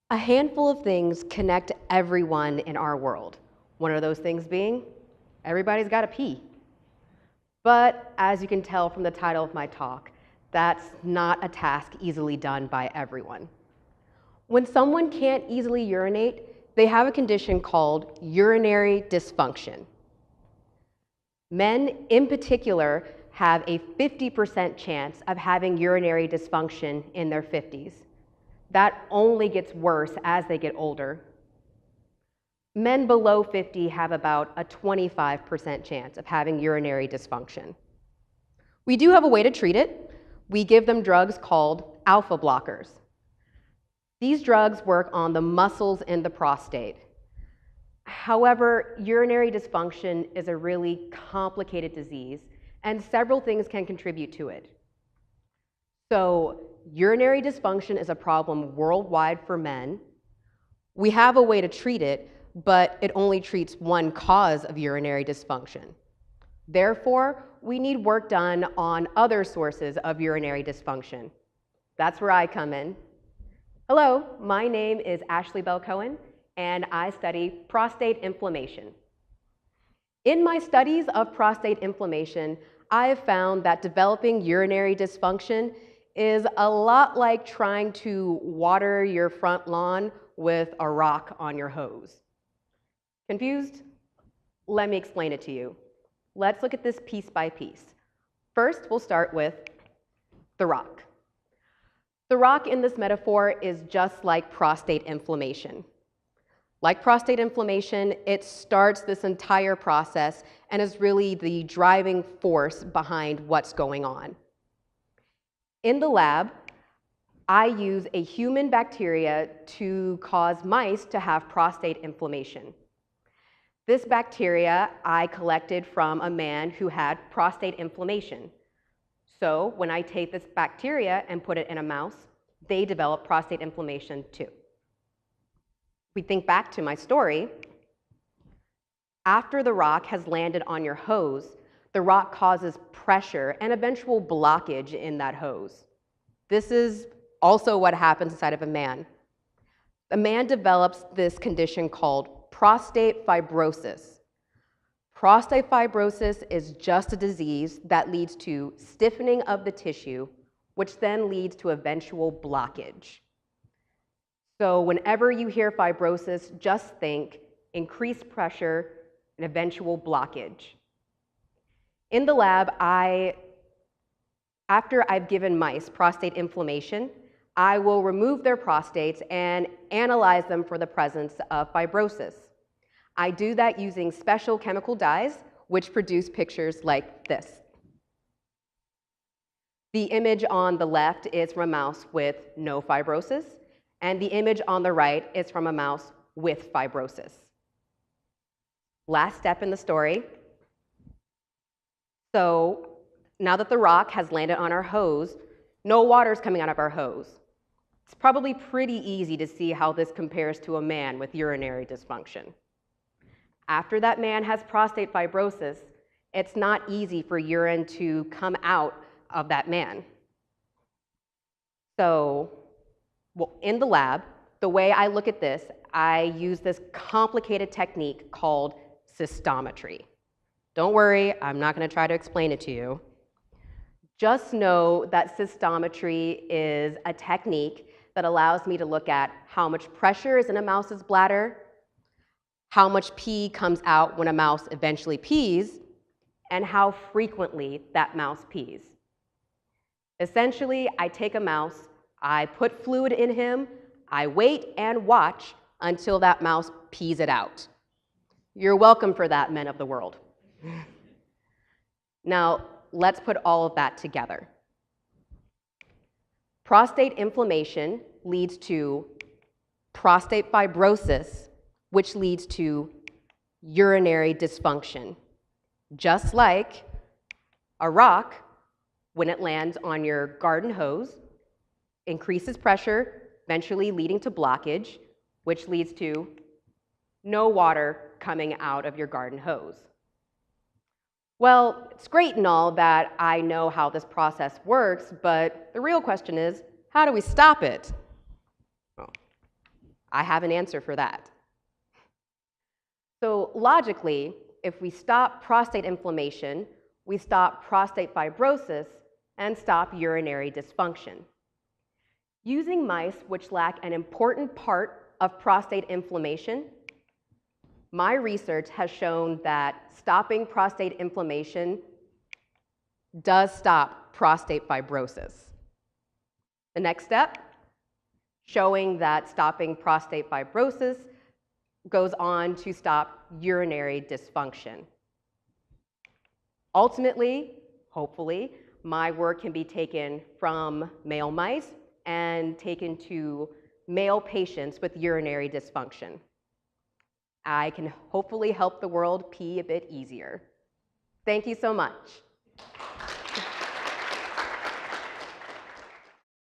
A handful of things connect everyone in our world. One of those things being, everybody's got to pee. But as you can tell from the title of my talk, that's not a task easily done by everyone. When someone can't easily urinate, they have a condition called urinary dysfunction. Men, in particular, have a 50% chance of having urinary dysfunction in their 50s. That only gets worse as they get older. Men below 50 have about a 25% chance of having urinary dysfunction. We do have a way to treat it. We give them drugs called alpha blockers. These drugs work on the muscles in the prostate. However, urinary dysfunction is a really complicated disease, and several things can contribute to it. So, urinary dysfunction is a problem worldwide for men. We have a way to treat it, but it only treats one cause of urinary dysfunction. Therefore, we need work done on other sources of urinary dysfunction. That's where I come in. Hello, my name is Ashlee Bell-Cohn, and I study prostate inflammation. In my studies of prostate inflammation, I have found that developing urinary dysfunction is a lot like trying to water your front lawn with a rock on your hose. Confused? Let me explain it to you. Let's look at this piece by piece. First, we'll start with the rock. The rock in this metaphor is just like prostate inflammation. Like prostate inflammation, it starts this entire process and is really the driving force behind what's going on. In the lab, I use a human bacteria to cause mice to have prostate inflammation. This bacteria I collected from a man who had prostate inflammation. So when I take this bacteria and put it in a mouse, they develop prostate inflammation too. We think back to my story. After the rock has landed on your hose, the rock causes pressure and eventual blockage in that hose. This is also what happens inside of a man. A man develops this condition called prostate fibrosis. Prostate fibrosis is just a disease that leads to stiffening of the tissue, which then leads to eventual blockage. So whenever you hear fibrosis, just think increased pressure and eventual blockage. In the lab, after I've given mice prostate inflammation, I will remove their prostates and analyze them for the presence of fibrosis. I do that using special chemical dyes, which produce pictures like this. The image on the left is from a mouse with no fibrosis, and the image on the right is from a mouse with fibrosis. Last step in the story. So now that the rock has landed on our hose, no water is coming out of our hose. It's probably pretty easy to see how this compares to a man with urinary dysfunction. After that man has prostate fibrosis, it's not easy for urine to come out of that man. So, in the lab, the way I look at this, I use this complicated technique called Systemtry. Don't worry, I'm not going to try to explain it to you. Just know that Systemtry is a technique that allows me to look at how much pressure is in a mouse's bladder, how much pee comes out when a mouse eventually pees, and how frequently that mouse pees. Essentially, I take a mouse, I put fluid in him, I wait and watch until that mouse pees it out. You're welcome for that, men of the world. Now, let's put all of that together. Prostate inflammation leads to prostate fibrosis, which leads to urinary dysfunction. Just like a rock, when it lands on your garden hose, increases pressure, eventually leading to blockage, which leads to no water coming out of your garden hose. Well, it's great and all that I know how this process works, but the real question is, how do we stop it? Well, I have an answer for that. So logically, if we stop prostate inflammation, we stop prostate fibrosis and stop urinary dysfunction. Using mice which lack an important part of prostate inflammation, my research has shown that stopping prostate inflammation does stop prostate fibrosis. The next step, showing that stopping prostate fibrosis goes on to stop urinary dysfunction. Ultimately, hopefully, my work can be taken from male mice and taken to male patients with urinary dysfunction. I can hopefully help the world pee a bit easier. Thank you so much.